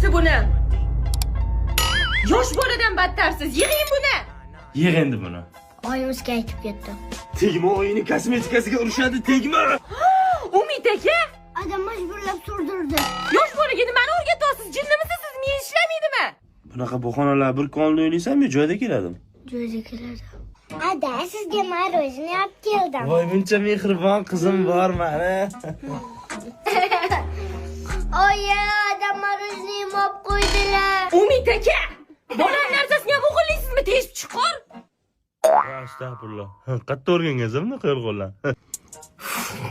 endi buni. Yosh boladan battarsiz. Yig'ing buni. Yig' endi buni. Oyimizga aytib ketdi. Tegma oyini kosmetikasiga urishadi, tegma. Umid aka, Adam majburlab surdirdi. yosh bolaga nimani o'rgatasiz? Jinnimisiz, siz miya ishlaydimi? Bunaqa bahonalar bir konli o'ylaysanmi, joyda keladim. Joyda keladi. Ada, sizga marojni olib keldim. Voy, buncha mehribon qizim bor mani. Oyi, adam marojni olib qo'ydilar. Umid aka, bolaning narsasini ham o'g'irlaysizmi? Tez chiqar. Astag'firulloh. Qatta o'rgangansiz bunaqa qo'llar.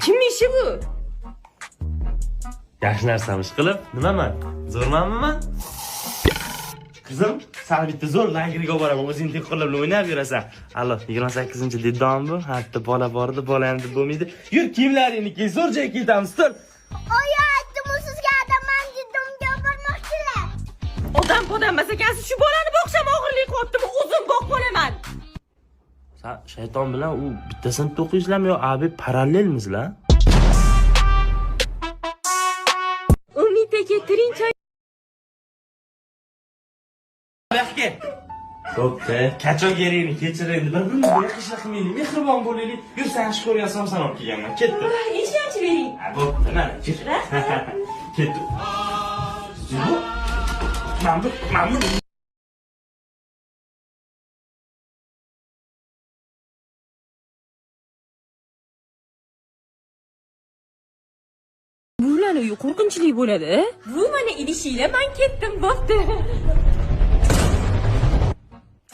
Kim ishi bu? Yaxshi narsamish qilib, nimaman? Zo'rmanmi men? Qizim, sal bitta zo'r lagerga olib boraman. O'zing teqqirlar bilan o'ynab yurasan. Alloh, 28-dedom bu. Hatto bola bordi, bola ham deb bo'lmaydi. Yur, kiyimlaringni kiy, zo'r joyga ketamiz, tur. Oyi, aytdim sizga adam manjidimga bormoqchilar. Odam emas ekansiz, shu bolani boqsam og'irlik qilyaptimi? O'zim boq bo'laman. Sen shayton bilan u bittasini o'qiysizlarmi yo abi parallelmizlar? Umid aka, tirinchoy. Yaxki. Bo'pti. Qachon kerakni kechir endi. Bir-birimizga yaxshilik qilmaylik, mehribon bo'laylik. Yur, sen ish ko'ryasan, san olib kelganman. Ketdi. Ishonch bering. Ha, bo'pti, mana kir. Ketdi. Mamnun. Bularni qo'rqinchli bo'ladi. Bu mana idishinglar, men ketdim, bo'pti.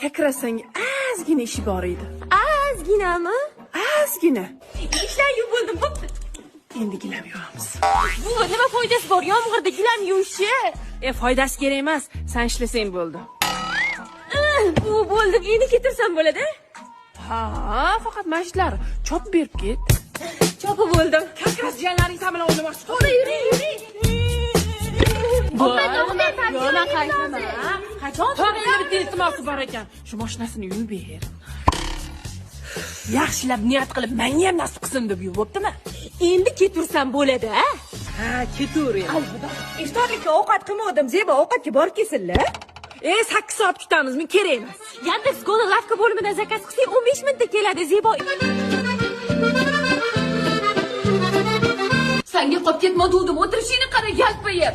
Sakrasang ozgina ishi bor edi. Ozginami? Ozgina. Ishlar yuvib bo'ldim, bo'pti. Endi gilam yuvamiz. Bu nima foydasi bor? Yomg'irda gilam yuvishi. Foydasi kerak emas. Sen ishlasang bo'ldi. Bu bo'ldi. Endi ketirsam bo'ladi? Ha, faqat mashlar chop berib ket. Chopib bo'ldim. Kakras janlaring bilan o'ynamoqchi. To'g'ri, yuring. Yo'q, men qaytaman. Qachon to'g'ri bitta iltimosi bor ekan. Shu mashinasini yuvib ber. Yaxshilab niyat qilib, menga ham nasib qilsin deb yuvibdimi? Endi ketirsam bo'ladi, ha? Ha, ketur endi. Albatta. Iftorlikka ovqat qilmadim. Zebo ovqatga borib kelsinlar. 8 soat kutamizmi? Kerak emas. Yandex.Go lavka bo'limidan zakaz qilsang 15 minutda keladi, Zebo. Senga qolib ketmadim, o'tirishingni qara yalpayib.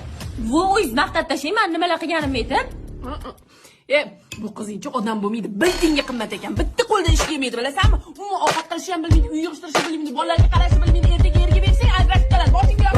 Voy, maqtab tashlayman, nimalar qilganimni aytib. Bu qizingcha odam bo'lmaydi. Bildingga qimmat ekan. Bitta qo'ldan ish kelmaydi, bilasanmi? Umuman ovqat qilishni ham bilmaydi, uy yig'ishtirish bilmaydi, bolalarga qarashni bilmaydi. Ertaga erga bersang, ajrashib qoladi. Boshingga